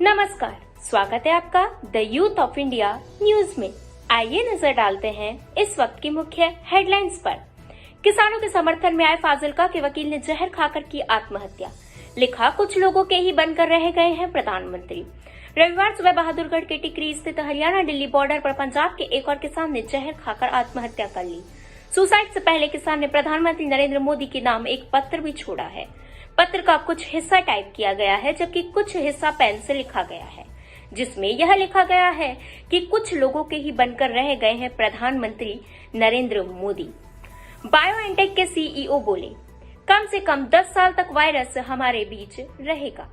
नमस्कार, स्वागत है आपका the youth of India news में। आइए नजर डालते हैं इस वक्त की मुख्य हेडलाइंस पर। किसानों के समर्थन में आए फाजिल्का के वकील ने जहर खाकर की आत्महत्या। लिखा, कुछ लोगों के ही बनकर रह गए हैं प्रधानमंत्री। रविवार सुबह बहादुरगढ़ के टिकरी स्थित हरियाणा दिल्ली बॉर्डर पर पंजाब के एक और किसान ने जहर खाकर आत्महत्या कर ली। सुसाइड से पहले किसान ने प्रधानमंत्री नरेंद्र मोदी के नाम एक पत्र भी छोड़ा है। पत्र का कुछ हिस्सा टाइप किया गया है जबकि कुछ हिस्सा पेन से लिखा गया है, जिसमें यह लिखा गया है कि कुछ लोगों के ही बनकर रह गए हैं प्रधानमंत्री नरेंद्र मोदी। बायोएनटेक के सीईओ बोले, कम से कम 10 साल तक वायरस हमारे बीच रहेगा।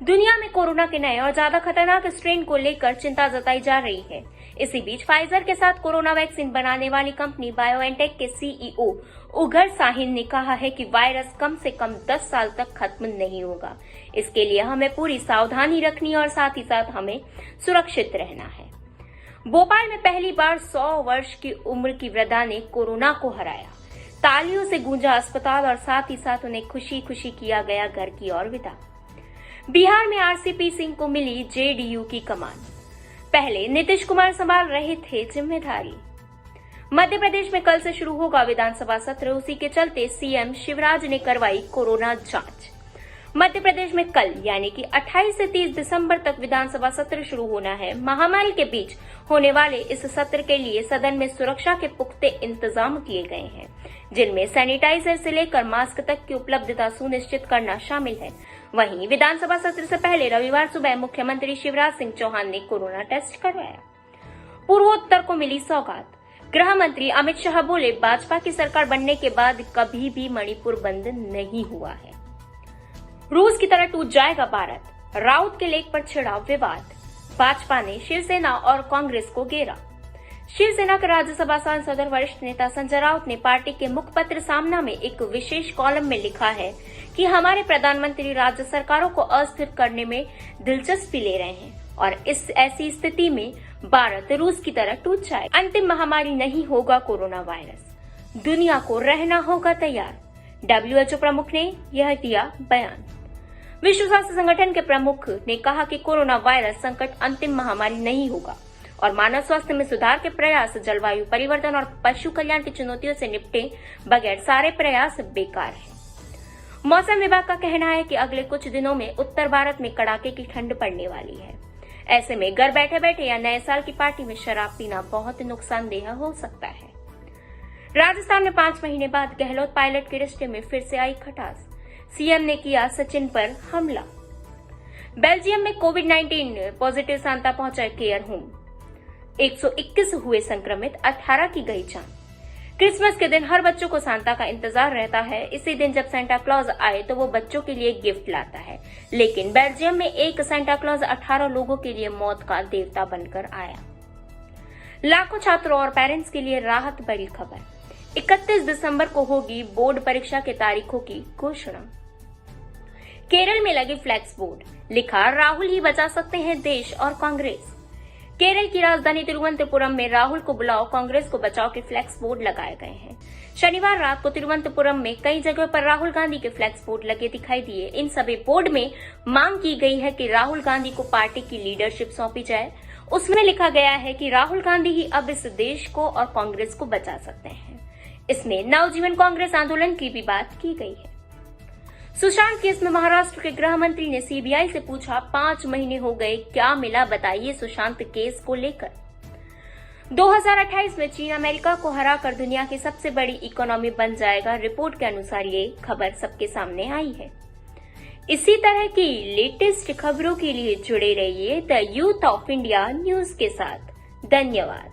दुनिया में कोरोना के नए और ज्यादा खतरनाक स्ट्रेन को लेकर चिंता जताई जा रही है। इसी बीच फाइजर के साथ कोरोना वैक्सीन बनाने वाली कंपनी बायोएनटेक के सीईओ उघर साहिन ने कहा है कि वायरस कम से कम 10 साल तक खत्म नहीं होगा। इसके लिए हमें पूरी सावधानी रखनी और साथ ही साथ हमें सुरक्षित रहना है। भोपाल में पहली बार 100 वर्ष की उम्र की वृद्धा ने कोरोना को हराया। तालियों से गूंजा अस्पताल और साथ ही साथ उन्हें खुशी खुशी किया गया घर की ओर विदा। बिहार में आरसीपी सिंह को मिली जेडीयू की कमान। पहले नीतीश कुमार संभाल रहे थे जिम्मेदारी। मध्य प्रदेश में कल से शुरू होगा विधानसभा सत्र। उसी के चलते सीएम शिवराज ने करवाई कोरोना जांच। मध्य प्रदेश में कल यानी कि 28 से 30 दिसंबर तक विधानसभा सत्र शुरू होना है। महामारी के बीच होने वाले इस सत्र के लिए सदन में सुरक्षा के पुख्ते इंतजाम किए गए हैं, जिनमें सैनिटाइजर से लेकर मास्क तक की उपलब्धता सुनिश्चित करना शामिल है। वहीं विधानसभा सत्र से पहले रविवार सुबह मुख्यमंत्री शिवराज सिंह चौहान ने कोरोना टेस्ट करवाया। पूर्वोत्तर को मिली सौगात। गृह मंत्री अमित शाह बोले, भाजपा की सरकार बनने के बाद कभी भी मणिपुर बंद नहीं हुआ है। रूस की तरह टूट जाएगा भारत। राउत के लेख पर छिड़ा विवाद। भाजपा ने शिवसेना और कांग्रेस को घेरा। शिवसेना के राज्यसभा सांसद और वरिष्ठ नेता संजय राउत ने पार्टी के मुखपत्र सामना में एक विशेष कॉलम में लिखा है कि हमारे प्रधानमंत्री राज्य सरकारों को अस्थिर करने में दिलचस्पी ले रहे हैं और इस ऐसी स्थिति में भारत रूस की तरह टूट जाए। अंतिम महामारी नहीं होगा कोरोना वायरस, दुनिया को रहना होगा तैयार। WHO प्रमुख ने यह दिया बयान। विश्व स्वास्थ्य संगठन के प्रमुख ने कहा कि कोरोना वायरस संकट अंतिम महामारी नहीं होगा और मानव स्वास्थ्य में सुधार के प्रयास, जलवायु परिवर्तन और पशु कल्याण की चुनौतियों से निपटे बगैर सारे प्रयास बेकार हैं। मौसम विभाग का कहना है कि अगले कुछ दिनों में उत्तर भारत में कड़ाके की ठंड पड़ने वाली है। ऐसे में घर बैठे बैठे या नए साल की पार्टी में शराब पीना बहुत नुकसानदेह हो सकता है। राजस्थान में 5 महीने बाद गहलोत पायलट के रिश्ते में फिर से आई खटास। सीएम ने किया सचिन पर हमला। बेल्जियम में कोविड-19 पॉजिटिव सांता पहुंचा केयर होम। 121 हुए संक्रमित, 18 की गई जान। क्रिसमस के दिन हर बच्चों को सांता का इंतजार रहता है। इसी दिन जब सेंटा क्लॉज आए तो वो बच्चों के लिए गिफ्ट लाता है, लेकिन बेल्जियम में एक सेंटा क्लॉज 18 लोगों के लिए मौत का देवता बनकर आया। लाखों छात्रों और पेरेंट्स के लिए राहत भरी खबर। 31 दिसंबर को होगी बोर्ड परीक्षा के तारीखों की घोषणा। केरल में लगी फ्लैक्स बोर्ड। लिखा, राहुल ही बचा सकते हैं देश और कांग्रेस। केरल की राजधानी तिरुवनंतपुरम में राहुल को बुलाओ, कांग्रेस को बचाओ के फ्लैक्स बोर्ड लगाए गए हैं। शनिवार रात को तिरुवनंतपुरम में कई जगहों पर राहुल गांधी के फ्लैक्स बोर्ड लगे दिखाई दिए। इन सभी बोर्ड में मांग की गई है कि राहुल गांधी को पार्टी की लीडरशिप सौंपी जाए। उसमें लिखा गया है कि राहुल गांधी ही अब इस देश को और कांग्रेस को बचा सकते हैं। इसमें नवजीवन कांग्रेस आंदोलन की भी बात की गई है। सुशांत केस में महाराष्ट्र के गृह मंत्री ने सीबीआई से पूछा, 5 महीने हो गए, क्या मिला बताइए सुशांत केस को लेकर। 2028 में चीन अमेरिका को हराकर दुनिया की सबसे बड़ी इकोनॉमी बन जाएगा। रिपोर्ट के अनुसार ये खबर सबके सामने आई है। इसी तरह की लेटेस्ट खबरों के लिए जुड़े रहिए the youth of India news के साथ। धन्यवाद।